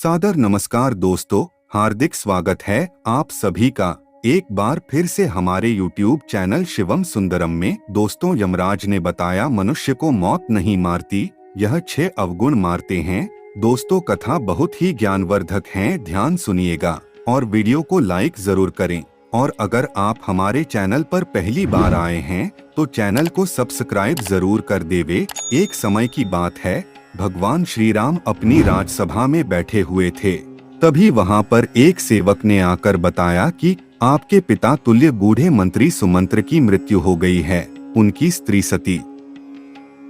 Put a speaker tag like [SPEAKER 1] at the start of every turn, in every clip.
[SPEAKER 1] सादर नमस्कार दोस्तों, हार्दिक स्वागत है आप सभी का एक बार फिर से हमारे YouTube चैनल शिवम सुंदरम में। दोस्तों, यमराज ने बताया मनुष्य को मौत नहीं मारती, यह 6 अवगुण मारते हैं। दोस्तों, कथा बहुत ही ज्ञानवर्धक है, ध्यान सुनिएगा और वीडियो को लाइक जरूर करें। और अगर आप हमारे चैनल पर पहली बार आए हैं तो चैनल को सब्सक्राइब जरूर कर देवे। एक समय की बात है, भगवान श्री राम अपनी राजसभा में बैठे हुए थे। तभी वहां पर एक सेवक ने आकर बताया कि आपके पिता तुल्य बूढ़े मंत्री सुमंत्र की मृत्यु हो गई है। उनकी स्त्री सती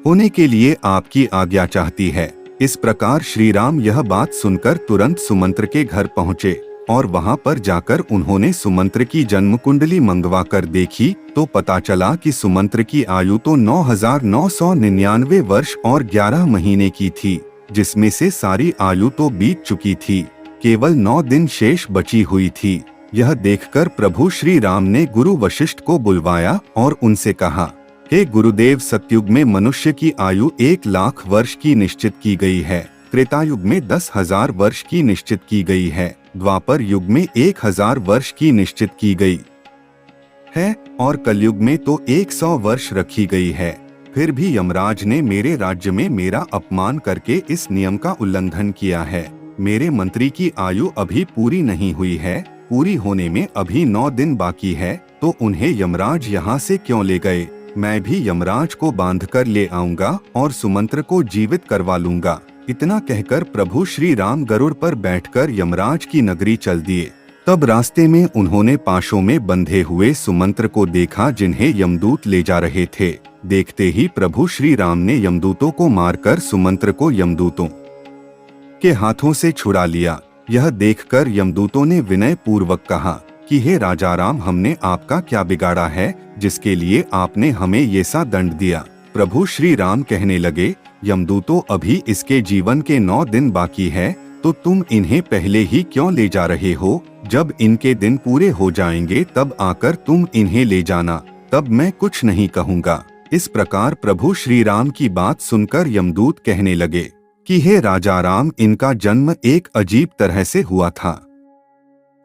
[SPEAKER 1] होने के लिए आपकी आज्ञा चाहती है। इस प्रकार श्री राम यह बात सुनकर तुरंत सुमंत्र के घर पहुँचे और वहां पर जाकर उन्होंने सुमंत्र की जन्म कुंडली मंगवा कर देखी तो पता चला कि सुमंत्र की आयु तो 9,999 वर्ष और 11 महीने की थी, जिसमें से सारी आयु तो बीत चुकी थी, केवल 9 दिन शेष बची हुई थी। यह देखकर प्रभु श्री राम ने गुरु वशिष्ठ को बुलवाया और उनसे कहा, हे गुरुदेव, सतयुग में मनुष्य की आयु 1,00,000 वर्ष की निश्चित की गई है, त्रेतायुग में 10,000 वर्ष की निश्चित की गई है, द्वापर युग में 1,000 वर्ष की निश्चित की गई है और कलयुग में तो 100 वर्ष रखी गई है। फिर भी यमराज ने मेरे राज्य में मेरा अपमान करके इस नियम का उल्लंघन किया है। मेरे मंत्री की आयु अभी पूरी नहीं हुई है, पूरी होने में अभी 9 दिन बाकी है, तो उन्हें यमराज यहाँ से क्यों ले गए? मैं भी यमराज को बांध कर ले आऊंगा और सुमंत्र को जीवित करवा लूंगा। इतना कहकर प्रभु श्री राम गरुड़ पर बैठकर यमराज की नगरी चल दिए। तब रास्ते में उन्होंने पाशों में बंधे हुए सुमंत्र को देखा, जिन्हें यमदूत ले जा रहे थे। देखते ही प्रभु श्री राम ने यमदूतों को मारकर सुमंत्र को यमदूतों के हाथों से छुड़ा लिया। यह देखकर यमदूतों ने विनय पूर्वक कहा कि हे राजा राम, हमने आपका क्या बिगाड़ा है जिसके लिए आपने हमें ये सा दंड दिया? प्रभु श्री राम कहने लगे, यमदूतों, अभी इसके जीवन के 9 दिन बाकी है, तो तुम इन्हें पहले ही क्यों ले जा रहे हो? जब इनके दिन पूरे हो जाएंगे तब आकर तुम इन्हें ले जाना, तब मैं कुछ नहीं कहूँगा। इस प्रकार प्रभु श्री राम की बात सुनकर यमदूत कहने लगे कि हे राजा राम, इनका जन्म एक अजीब तरह से हुआ था।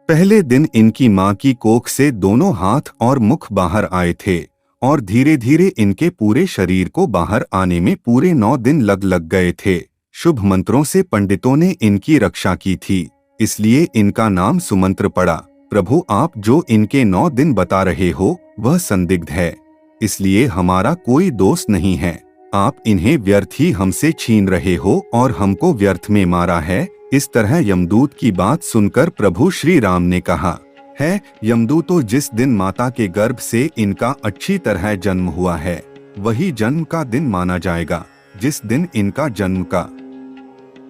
[SPEAKER 1] पहले दिन इनकी माँ की कोख से दोनों हाथ और मुख बाहर आए थे और धीरे धीरे इनके पूरे शरीर को बाहर आने में पूरे 9 दिन लग गए थे। शुभ मंत्रों से पंडितों ने इनकी रक्षा की थी, इसलिए इनका नाम सुमंत्र पड़ा। प्रभु, आप जो इनके 9 दिन बता रहे हो वह संदिग्ध है, इसलिए हमारा कोई दोष नहीं है। आप इन्हें व्यर्थ ही हमसे छीन रहे हो और हमको व्यर्थ में मारा है। इस तरह यमदूत की बात सुनकर प्रभु श्री राम ने कहा, है यमदूतों, जिस दिन माता के गर्भ से इनका अच्छी तरह जन्म हुआ है वही जन्म का दिन माना जाएगा। जिस दिन इनका जन्म का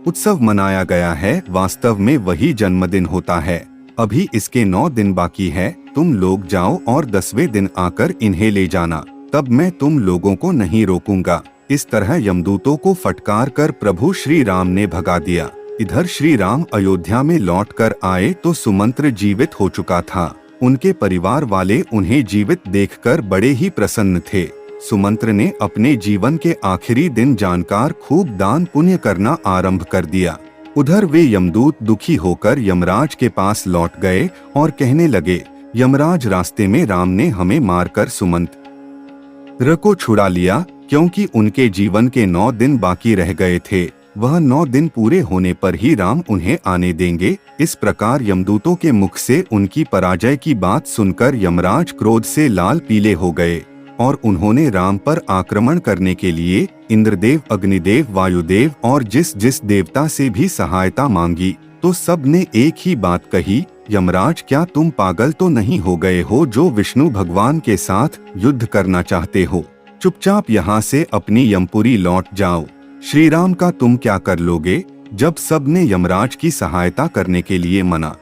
[SPEAKER 1] उत्सव मनाया गया है, वास्तव में वही जन्मदिन होता है। अभी इसके 9 दिन बाकी है, तुम लोग जाओ और 10वें दिन आकर इन्हें ले जाना, तब मैं तुम लोगों को नहीं रोकूंगा। इस तरह यमदूतों को फटकार कर प्रभु श्री राम ने भगा दिया। इधर श्री राम अयोध्या में लौटकर आए तो सुमंत्र जीवित हो चुका था। उनके परिवार वाले उन्हें जीवित देखकर बड़े ही प्रसन्न थे। सुमंत्र ने अपने जीवन के आखिरी दिन जानकार खूब दान पुण्य करना आरंभ कर दिया। उधर वे यमदूत दुखी होकर यमराज के पास लौट गए और कहने लगे, यमराज, रास्ते में राम ने हमें मारकर सुमंत्र को छुड़ा लिया, क्योंकि उनके जीवन के 9 दिन बाकी रह गए थे। वह 9 दिन पूरे होने पर ही राम उन्हें आने देंगे। इस प्रकार यमदूतों के मुख से उनकी पराजय की बात सुनकर यमराज क्रोध से लाल पीले हो गए और उन्होंने राम पर आक्रमण करने के लिए इंद्रदेव, अग्निदेव, वायुदेव और जिस जिस देवता से भी सहायता मांगी, तो सब ने एक ही बात कही, यमराज, क्या तुम पागल तो नहीं हो गए हो जो विष्णु भगवान के साथ युद्ध करना चाहते हो? चुपचाप यहाँ से अपनी यमपुरी लौट जाओ। श्री राम का तुम क्या कर लोगे? जब सब ने यमराज की सहायता करने के लिए मना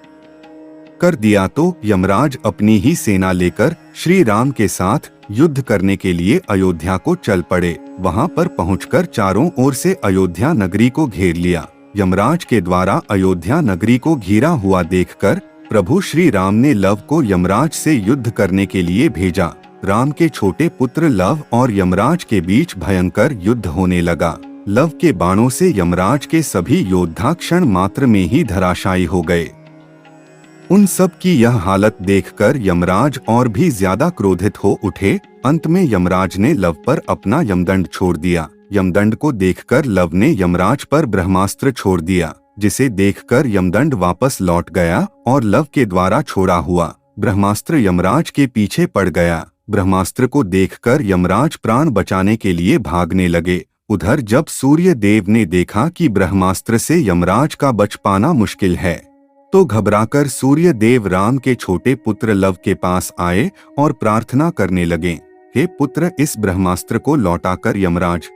[SPEAKER 1] कर दिया तो यमराज अपनी ही सेना लेकर श्री राम के साथ युद्ध करने के लिए अयोध्या को चल पड़े। वहां पर पहुंचकर चारों ओर से अयोध्या नगरी को घेर लिया। यमराज के द्वारा अयोध्या नगरी को घिरा हुआ देखकर प्रभु श्री राम ने लव को यमराज से युद्ध करने के लिए भेजा। राम के छोटे पुत्र लव और यमराज के बीच भयंकर युद्ध होने लगा। लव के बाणों से यमराज के सभी योद्धा क्षण मात्र में ही धराशायी हो गए। उन सब की यह हालत देखकर यमराज और भी ज्यादा क्रोधित हो उठे। अंत में यमराज ने लव पर अपना यमदंड छोड़ दिया। यमदंड को देखकर लव ने यमराज पर ब्रह्मास्त्र छोड़ दिया, जिसे देखकर यमदंड वापस लौट गया और लव के द्वारा छोड़ा हुआ ब्रह्मास्त्र यमराज के पीछे पड़ गया। ब्रह्मास्त्र को देखकर यमराज प्राण बचाने के लिए भागने लगे। उधर जब सूर्य देव ने देखा कि ब्रह्मास्त्र से यमराज का बच पाना मुश्किल है, तो घबराकर सूर्य देव राम के छोटे पुत्र लव के पास आए और प्रार्थना करने लगे, हे पुत्र, इस ब्रह्मास्त्र को लौटाकर यमराज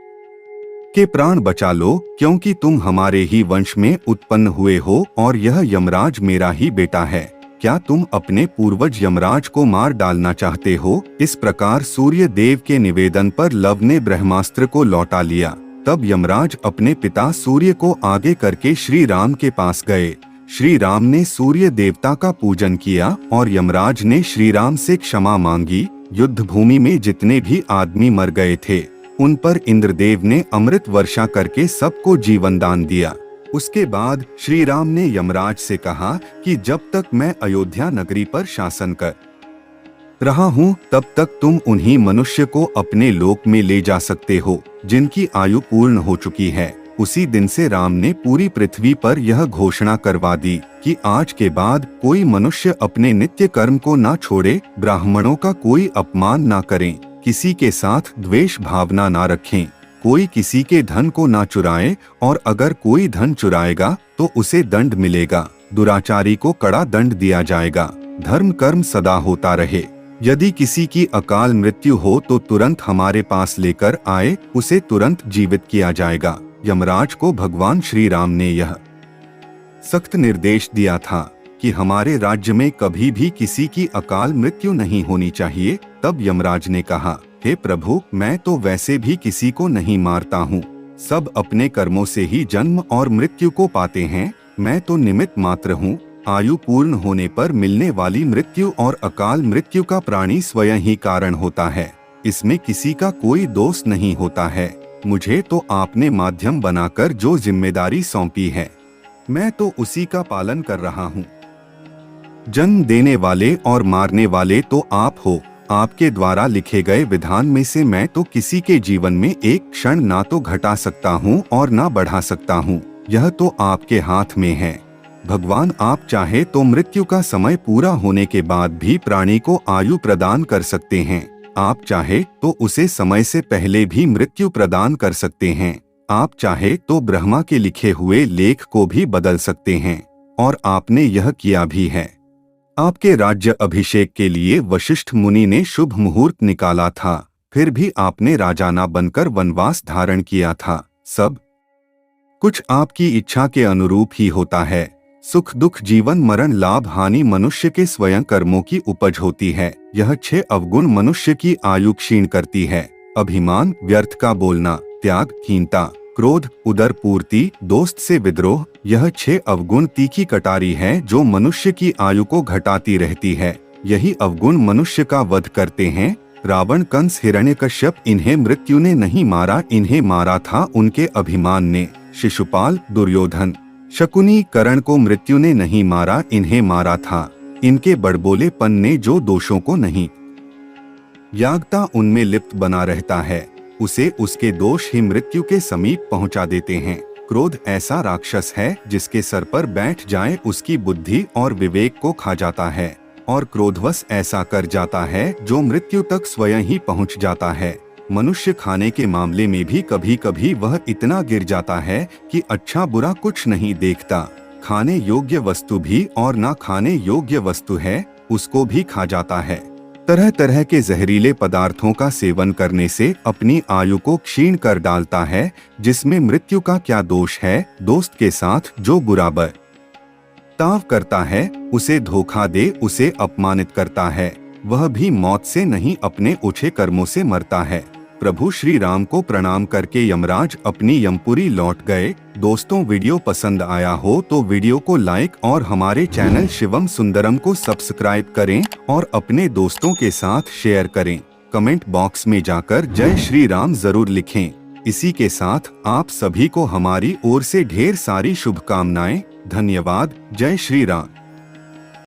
[SPEAKER 1] के प्राण बचा लो, क्योंकि तुम हमारे ही वंश में उत्पन्न हुए हो और यह यमराज मेरा ही बेटा है। क्या तुम अपने पूर्वज यमराज को मार डालना चाहते हो? इस प्रकार सूर्य देव के निवेदन पर लव ने ब्रह्मास्त्र को लौटा लिया। तब यमराज अपने पिता सूर्य को आगे करके श्री राम के पास गए। श्री राम ने सूर्य देवता का पूजन किया और यमराज ने श्री राम से क्षमा मांगी। युद्ध भूमि में जितने भी आदमी मर गए थे, उन पर इंद्रदेव ने अमृत वर्षा करके सबको जीवन दान दिया। उसके बाद श्री राम ने यमराज से कहा कि जब तक मैं अयोध्या नगरी पर शासन कर रहा हूँ, तब तक तुम उन्हीं मनुष्य को अपने लोक में ले जा सकते हो जिनकी आयु पूर्ण हो चुकी है। उसी दिन से राम ने पूरी पृथ्वी पर यह घोषणा करवा दी कि आज के बाद कोई मनुष्य अपने नित्य कर्म को ना छोड़े, ब्राह्मणों का कोई अपमान ना करें, किसी के साथ द्वेष भावना ना रखें, कोई किसी के धन को ना चुराए, और अगर कोई धन चुराएगा तो उसे दंड मिलेगा। दुराचारी को कड़ा दंड दिया जाएगा। धर्म कर्म सदा होता रहे। यदि किसी की अकाल मृत्यु हो तो तुरंत हमारे पास लेकर आए, उसे तुरंत जीवित किया जाएगा। यमराज को भगवान श्री राम ने यह सख्त निर्देश दिया था कि हमारे राज्य में कभी भी किसी की अकाल मृत्यु नहीं होनी चाहिए। तब यमराज ने कहा, हे प्रभु, मैं तो वैसे भी किसी को नहीं मारता हूँ। सब अपने कर्मों से ही जन्म और मृत्यु को पाते हैं। मैं तो निमित्त मात्र हूँ। आयु पूर्ण होने पर मिलने वाली मृत्यु और अकाल मृत्यु का प्राणी स्वयं ही कारण होता है। इसमें किसी का कोई दोष नहीं होता है। मुझे तो आपने माध्यम बनाकर जो जिम्मेदारी सौंपी है, मैं तो उसी का पालन कर रहा हूँ। जन्म देने वाले और मारने वाले तो आप हो। आपके द्वारा लिखे गए विधान में से मैं तो किसी के जीवन में एक क्षण ना तो घटा सकता हूँ और ना बढ़ा सकता हूँ। यह तो आपके हाथ में है। भगवान, आप चाहे तो मृत्यु का समय पूरा होने के बाद भी प्राणी को आयु प्रदान कर सकते हैं। आप चाहे तो उसे समय से पहले भी मृत्यु प्रदान कर सकते हैं। आप चाहे तो ब्रह्मा के लिखे हुए लेख को भी बदल सकते हैं, और आपने यह किया भी है। आपके राज्य अभिषेक के लिए वशिष्ठ मुनि ने शुभ मुहूर्त निकाला था, फिर भी आपने राजा ना बनकर वनवास धारण किया था। सब कुछ आपकी इच्छा के अनुरूप ही होता है। सुख दुख, जीवन मरण, लाभ हानि मनुष्य के स्वयं कर्मों की उपज होती है। यह 6 अवगुण मनुष्य की आयु क्षीण करती है। अभिमान, व्यर्थ का बोलना, त्याग, हीनता, क्रोध, उदर पूर्ति, दोस्त से विद्रोह, यह 6 अवगुण तीखी कटारी है जो मनुष्य की आयु को घटाती रहती है। यही अवगुण मनुष्य का वध करते हैं। रावण, कंस, हिरण्यकश्यप, इन्हें मृत्यु ने नहीं मारा, इन्हें मारा था उनके अभिमान ने। शिशुपाल, दुर्योधन, शकुनी, कर्ण को मृत्यु ने नहीं मारा, इन्हें मारा था इनके बड़बोलेपन ने। जो दोषों को नहीं यागता उनमें लिप्त बना रहता है, उसे उसके दोष ही मृत्यु के समीप पहुंचा देते हैं। क्रोध ऐसा राक्षस है जिसके सर पर बैठ जाए उसकी बुद्धि और विवेक को खा जाता है, और क्रोधवश ऐसा कर जाता है जो मृत्यु तक स्वयं ही पहुंच जाता है। मनुष्य खाने के मामले में भी कभी कभी वह इतना गिर जाता है कि अच्छा बुरा कुछ नहीं देखता। खाने योग्य वस्तु भी और ना खाने योग्य वस्तु है उसको भी खा जाता है। तरह तरह के जहरीले पदार्थों का सेवन करने से अपनी आयु को क्षीण कर डालता है, जिसमें मृत्यु का क्या दोष है। दोस्त के साथ जो बुरा बर्ताव करता है, उसे धोखा दे, उसे अपमानित करता है, वह भी मौत से नहीं अपने ओछे कर्मों से मरता है। प्रभु श्री राम को प्रणाम करके यमराज अपनी यमपुरी लौट गए। दोस्तों, वीडियो पसंद आया हो तो वीडियो को लाइक और हमारे चैनल शिवम सुंदरम को सब्सक्राइब करें और अपने दोस्तों के साथ शेयर करें। कमेंट बॉक्स में जाकर जय श्री राम जरूर लिखें। इसी के साथ आप सभी को हमारी ओर से ढेर सारी शुभकामनाएं। धन्यवाद। जय श्री राम।